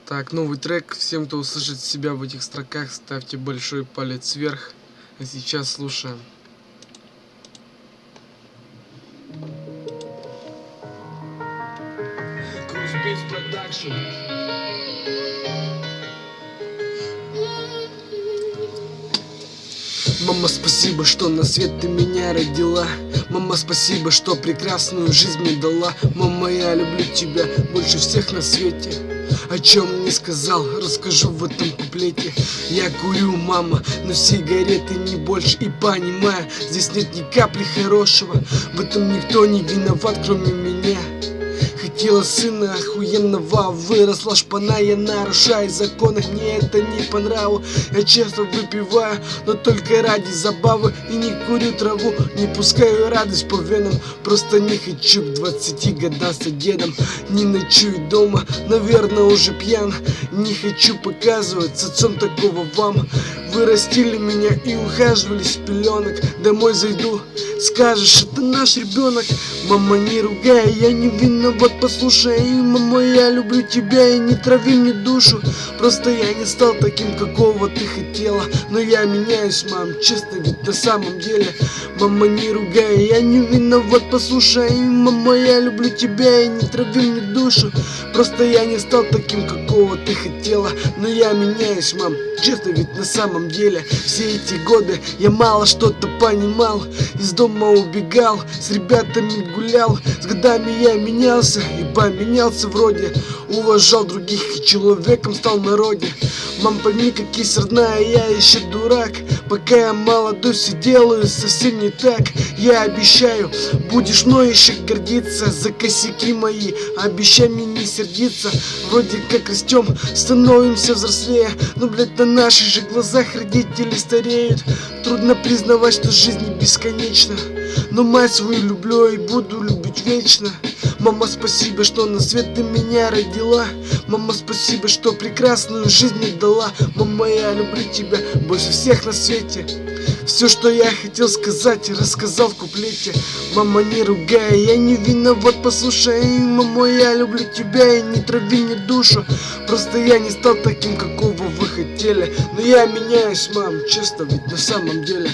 Так, новый трек. Всем, кто услышит себя в этих строках, ставьте большой палец вверх. А сейчас слушаем. Мама, спасибо, что на свет ты меня родила. Мама, спасибо, что прекрасную жизнь мне дала. Мама, я люблю тебя больше всех на свете. О чем не сказал, расскажу в этом куплете. Я курю, мама, но сигареты не больше. И понимаю, здесь нет ни капли хорошего. В этом никто не виноват, кроме меня. Хотела сына охуенного, выросла шпана, я нарушаю законы, мне это не по нраву. Я часто выпиваю, но только ради забавы. И не курю траву, не пускаю радость по венам. Просто не хочу к 20 годам стать дедом. Не ночую дома, наверное уже пьян. Не хочу показывать с отцом такого вам. Вы растили меня и ухаживали с пеленок. Домой зайду, скажешь, это наш ребенок. Мама, не ругай, я не виноват, послушай. Мама, я люблю тебя и не трави мне душу. Просто я не стал таким, какого ты хотела. Но я меняюсь, мам, честно, ведь на самом деле. Мама, не ругай, я не виноват, послушай. Мама, я люблю тебя и не трави мне душу. Просто я не стал таким, какого ты хотела. Но я меняюсь, мам, честно, ведь на самом деле. Все эти годы я мало что-то понимал. Из дома убегал, с ребятами гулял. С годами я менялся и поменялся вроде. Уважал других и человеком стал в народе. Мам, пойми, как есть родная, я еще дурак. Пока я молодой, все делаю совсем не так. Я обещаю, будешь мной еще гордиться. За косяки мои обещай мне не сердиться. Вроде как растем, становимся взрослее. Но, блядь, на наших же глазах родители стареют. Трудно признавать, что жизнь не бесконечна. Но мать свою люблю и буду любить вечно. Мама, спасибо, что на свет ты меня родила. Мама, спасибо, что прекрасную жизнь мне дала. Мама, я люблю тебя больше всех на свете. Все, что я хотел сказать, рассказал в куплете. Мама, не ругай, я не виноват, послушай. Мама, я люблю тебя и не трави мне душу. Просто я не стал таким, какого вы хотели. Но я меняюсь, мам, честно, ведь на самом деле.